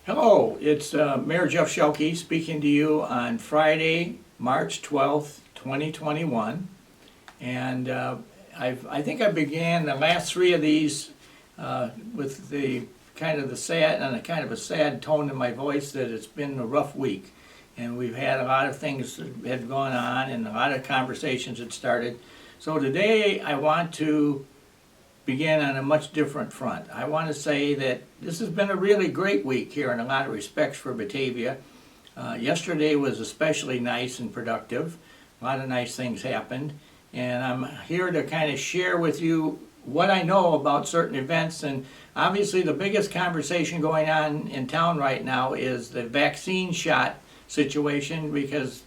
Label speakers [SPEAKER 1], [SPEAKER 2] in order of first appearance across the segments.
[SPEAKER 1] Hello, it's Mayor Jeff Schielke speaking to you on Friday, March 12th, 2021. And I think I began the last three of these with the kind of the sad and a kind of a sad tone in my voice that it's been a rough week. And we've had a lot of things that had gone on and a lot of conversations had started. So today I want to begin on a much different front. I want to say that this has been a really great week here in a lot of respects for Batavia. Yesterday was especially nice and productive. A lot of nice things happened. And I'm here to kind of share with you what I know about certain events. And obviously the biggest conversation going on in town right now is the vaccine shot situation, because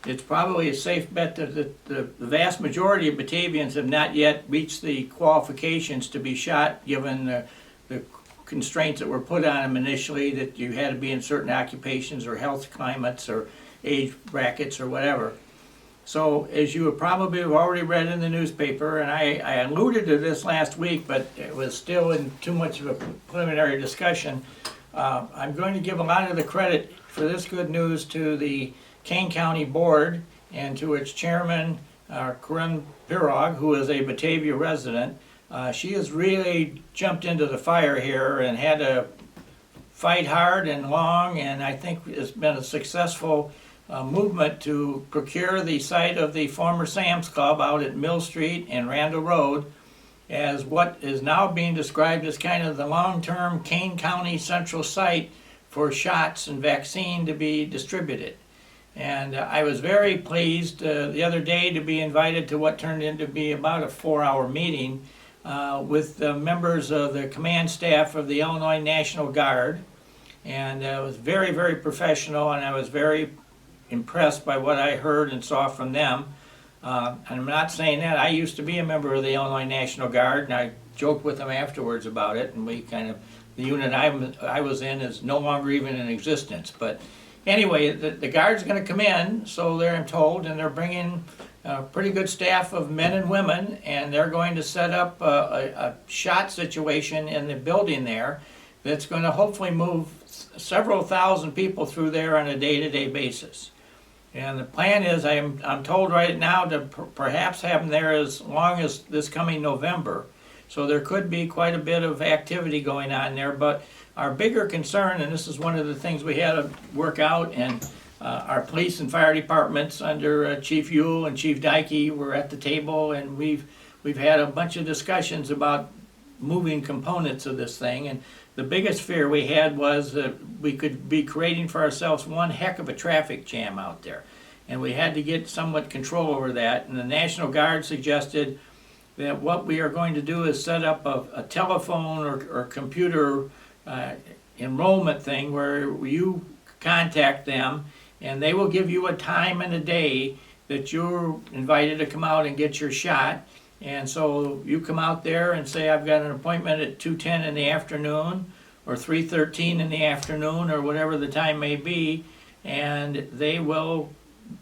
[SPEAKER 1] it's probably a safe bet that the vast majority of Batavians have not yet reached the qualifications to be shot, given the constraints that were put on them initially, that you had to be in certain occupations or health climates or age brackets or whatever. So as you probably have already read in the newspaper, and I alluded to this last week, but it was still in too much of a preliminary discussion, I'm going to give a lot of the credit for this good news to the Kane County Board and to its chairman, Corinne Pirog, who is a Batavia resident. She has really jumped into the fire here and had to fight hard and long, and I think it's been a successful movement to procure the site of the former Sam's Club out at Mill Street and Randall Road as what is now being described as kind of the long-term Kane County central site for shots and vaccine to be distributed. And I was very pleased the other day to be invited to what turned into be about a 4-hour meeting with the members of the command staff of the Illinois National Guard. And it was very, very professional, and I was very impressed by what I heard and saw from them. And I'm not saying that. I used to be a member of the Illinois National Guard, and I joked with them afterwards about it, and we kind of, the unit I was in is no longer even in existence. But anyway, the Guard's going to come in, so I'm told, and they're bringing a pretty good staff of men and women, and they're going to set up a shot situation in the building there that's going to hopefully move several thousand people through there on a day-to-day basis. And the plan is, I'm told right now, to perhaps have them there as long as this coming November. So there could be quite a bit of activity going on there, but our bigger concern, and this is one of the things we had to work out, and our police and fire departments under Chief Yule and Chief Dykey were at the table, and we've had a bunch of discussions about moving components of this thing. And the biggest fear we had was that we could be creating for ourselves one heck of a traffic jam out there, and we had to get somewhat control over that. And the National Guard suggested that what we are going to do is set up a telephone or computer enrollment thing where you contact them and they will give you a time and a day that you're invited to come out and get your shot. And so you come out there and say, I've got an appointment at 2:10 in the afternoon or 3:13 in the afternoon or whatever the time may be, and they will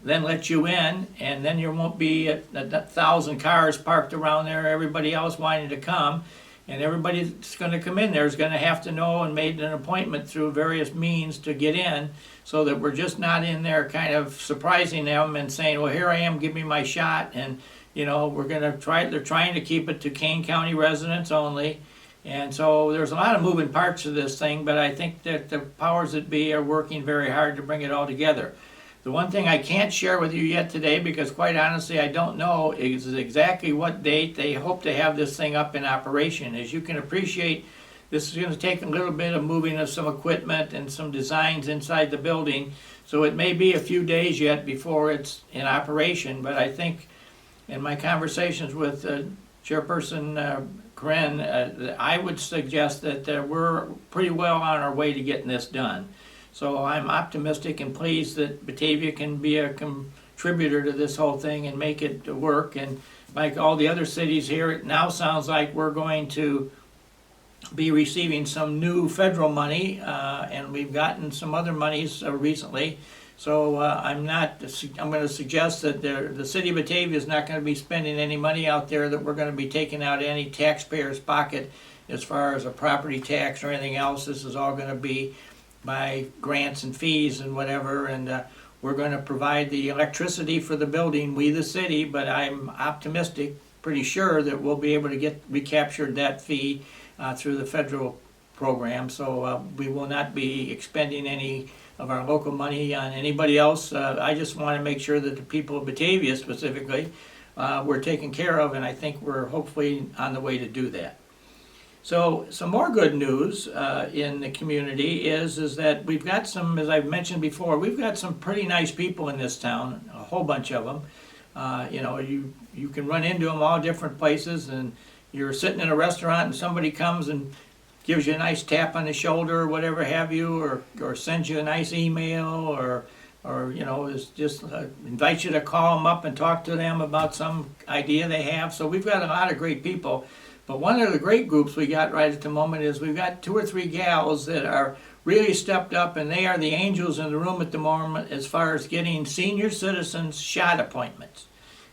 [SPEAKER 1] then let you in, and then there won't be a 1,000 cars parked around there, everybody else wanting to come. And everybody that's going to come in there is going to have to know and made an appointment through various means to get in, so that we're just not in there kind of surprising them and saying, well, here I am, give me my shot. And, you know, they're trying to keep it to Kane County residents only. And so there's a lot of moving parts to this thing, but I think that the powers that be are working very hard to bring it all together. The one thing I can't share with you yet today, because quite honestly I don't know, is exactly what date they hope to have this thing up in operation. As you can appreciate, this is going to take a little bit of moving of some equipment and some designs inside the building, so it may be a few days yet before it's in operation. But I think in my conversations with Chairperson Corinne, I would suggest that we're pretty well on our way to getting this done. So I'm optimistic and pleased that Batavia can be a contributor to this whole thing and make it work. And like all the other cities here, it now sounds like we're going to be receiving some new federal money, and we've gotten some other monies recently. So I'm going to suggest that the city of Batavia is not going to be spending any money out there that we're going to be taking out of any taxpayer's pocket as far as a property tax or anything else. This is all going to be by grants and fees and whatever, and we're going to provide the electricity for the building, we the city, but I'm optimistic, pretty sure that we'll be able to get recaptured that fee through the federal program, so we will not be expending any of our local money on anybody else. I just want to make sure that the people of Batavia specifically were taken care of, and I think we're hopefully on the way to do that. So some more good news in the community is that we've got some, as I've mentioned before, we've got some pretty nice people in this town, a whole bunch of them. You can run into them all different places, and you're sitting in a restaurant and somebody comes and gives you a nice tap on the shoulder or whatever have you, or sends you a nice email, or is just invites you to call them up and talk to them about some idea they have. So we've got a lot of great people. But one of the great groups we got right at the moment is we've got 2 or 3 gals that are really stepped up, and they are the angels in the room at the moment as far as getting senior citizens shot appointments.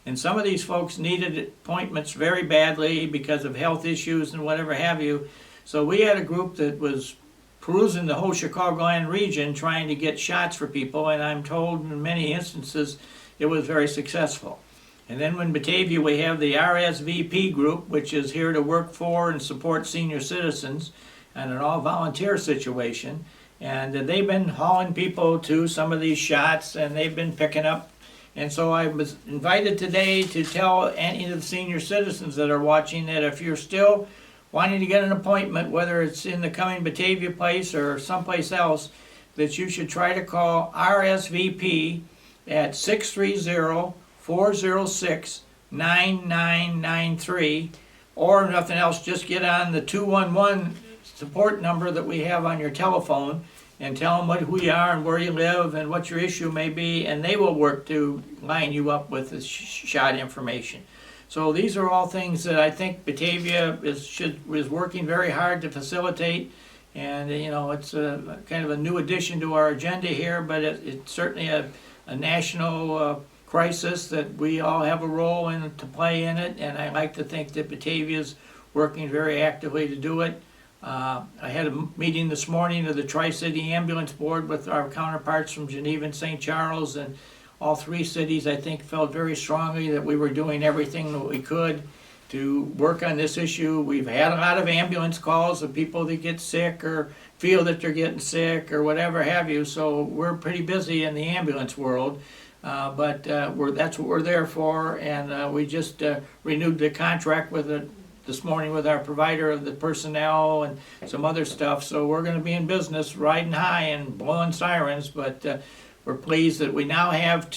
[SPEAKER 1] And some of these folks needed appointments very badly because of health issues and whatever have you. So we had a group that was perusing the whole Chicagoland region trying to get shots for people, and I'm told in many instances it was very successful. And then in Batavia we have the RSVP group, which is here to work for and support senior citizens, and an all-volunteer situation. And they've been hauling people to some of these shots, and they've been picking up. And so I was invited today to tell any of the senior citizens that are watching that if you're still wanting to get an appointment, whether it's in the coming Batavia place or someplace else, that you should try to call RSVP at 630-406-9993, or if nothing else, just get on the 211 support number that we have on your telephone and tell them who you are and where you live and what your issue may be, and they will work to line you up with the shot information. So these are all things that I think Batavia is working very hard to facilitate, and it's kind of a new addition to our agenda here, but it's certainly a national crisis that we all have a role in to play in it, and I like to think that Batavia's working very actively to do it. I had a meeting this morning of the Tri-City Ambulance Board with our counterparts from Geneva and St. Charles, and all 3 cities, I think, felt very strongly that we were doing everything that we could to work on this issue. We've had a lot of ambulance calls of people that get sick or feel that they're getting sick or whatever have you, so we're pretty busy in the ambulance world. But that's what we're there for, and we just renewed the contract with it this morning with our provider of the personnel and some other stuff, so we're going to be in business riding high and blowing sirens, but we're pleased that we now have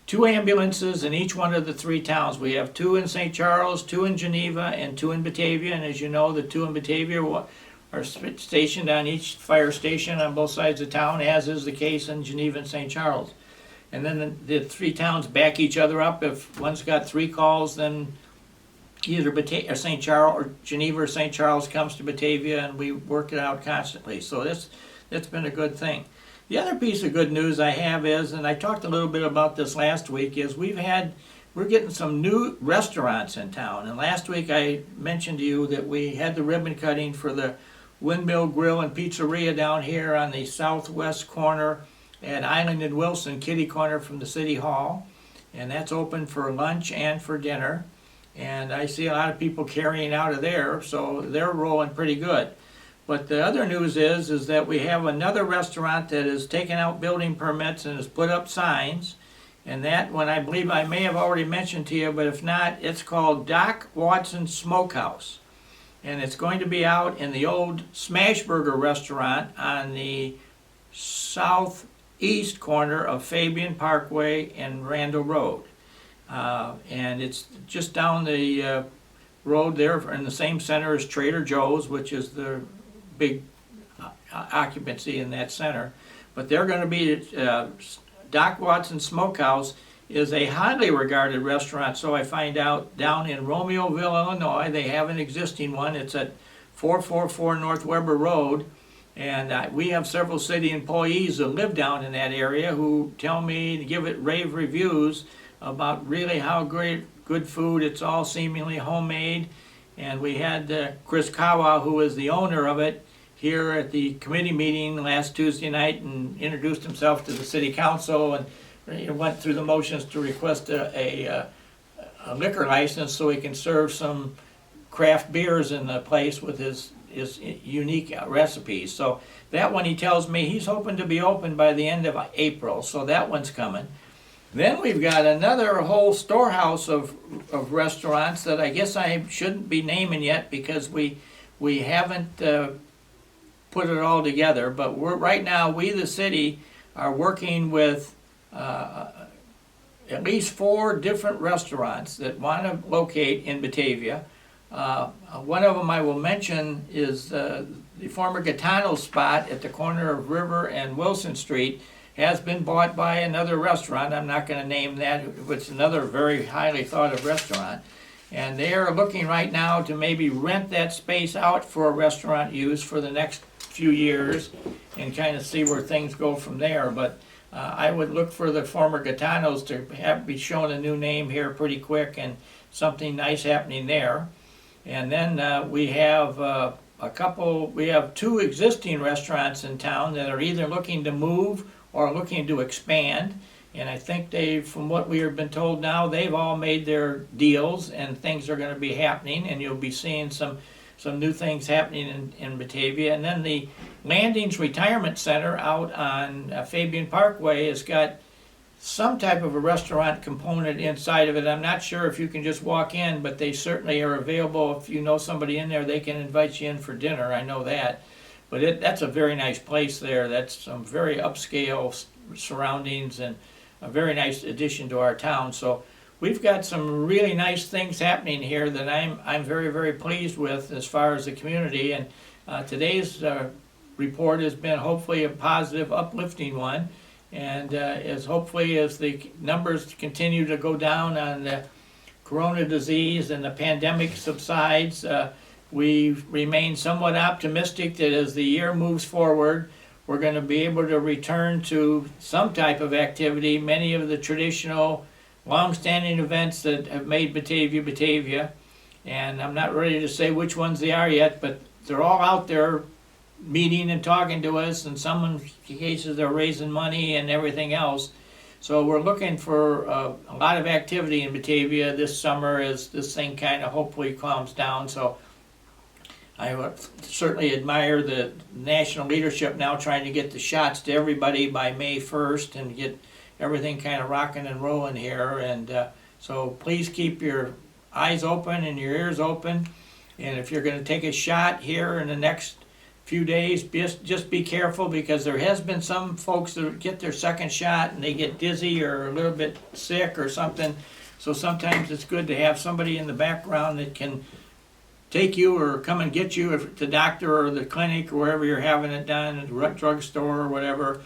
[SPEAKER 1] 2 ambulances in each one of the 3 towns. We have 2 in St. Charles, 2 in Geneva, and 2 in Batavia, and as you know, the 2 in Batavia are stationed on each fire station on both sides of town, as is the case in Geneva and St. Charles. And then the 3 towns back each other up. If one's got 3 calls, then either St. Charles or Geneva or St. Charles comes to Batavia, and we work it out constantly. So that's been a good thing. The other piece of good news I have is, and I talked a little bit about this last week, is we're getting some new restaurants in town. And last week I mentioned to you that we had the ribbon cutting for the Windmill Grill and Pizzeria down here on the southwest corner at Island and Wilson, kitty corner from the City Hall. And that's open for lunch and for dinner. And I see a lot of people carrying out of there, so they're rolling pretty good. But the other news is that we have another restaurant that has taken out building permits and has put up signs. And that one I believe I may have already mentioned to you, but if not, it's called Doc Watson Smokehouse. And it's going to be out in the old Smashburger restaurant on the southeast corner of Fabian Parkway and Randall Road. And it's just down the road there in the same center as Trader Joe's, which is the big occupancy in that center. But they're going to be Doc Watson Smokehouse is a highly regarded restaurant, so I find out, down in Romeoville, Illinois. They have an existing one. It's at 444 North Weber Road, and we have several city employees that live down in that area who tell me to give it rave reviews about really how good food. It's all seemingly homemade. And we had Chris Kawa, who is the owner of it, here at the committee meeting last Tuesday night and introduced himself to the city council, and went through the motions to request a liquor license so he can serve some craft beers in the place with his unique recipes. So that one, he tells me he's hoping to be open by the end of April, so that one's coming. Then we've got another whole storehouse of restaurants that I guess I shouldn't be naming yet because we haven't put it all together. But right now, we the city are working with at least 4 different restaurants that want to locate in Batavia. One of them I will mention is the former Gaetano's spot at the corner of River and Wilson Street has been bought by another restaurant. I'm not going to name that. It's another very highly thought of restaurant. And they are looking right now to maybe rent that space out for a restaurant use for the next few years and kind of see where things go from there. But I would look for the former Gaetano's to be shown a new name here pretty quick and something nice happening there. And then we have we have 2 existing restaurants in town that are either looking to move or looking to expand. And I think from what we have been told now, they've all made their deals and things are going to be happening, and you'll be seeing some new things happening in Batavia. And then the Landings Retirement Center out on Fabian Parkway has got some type of a restaurant component inside of it. I'm not sure if you can just walk in, but they certainly are available. If you know somebody in there, they can invite you in for dinner. I know that. But that's a very nice place there. That's some very upscale surroundings and a very nice addition to our town. So we've got some really nice things happening here that I'm very, very pleased with as far as the community. And today's report has been hopefully a positive, uplifting one. And as the numbers continue to go down on the corona disease and the pandemic subsides, we remain somewhat optimistic that as the year moves forward, we're going to be able to return to some type of activity, many of the traditional long-standing events that have made Batavia Batavia. And I'm not ready to say which ones they are yet, but they're all out there meeting and talking to us, and some cases they're raising money and everything else. So we're looking for a lot of activity in Batavia this summer as this thing kind of hopefully calms down. So I certainly admire the national leadership now trying to get the shots to everybody by May 1st and get everything kind of rocking and rolling here. And so please keep your eyes open and your ears open. And if you're going to take a shot here in the next few days, just be careful, because there has been some folks that get their second shot and they get dizzy or a little bit sick or something. So sometimes it's good to have somebody in the background that can take you or come and get you if the doctor or the clinic or wherever you're having it done, at the drugstore or whatever,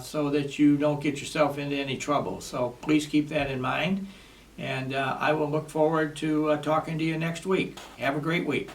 [SPEAKER 1] so that you don't get yourself into any trouble. So please keep that in mind. And I will look forward to talking to you next week. Have a great week.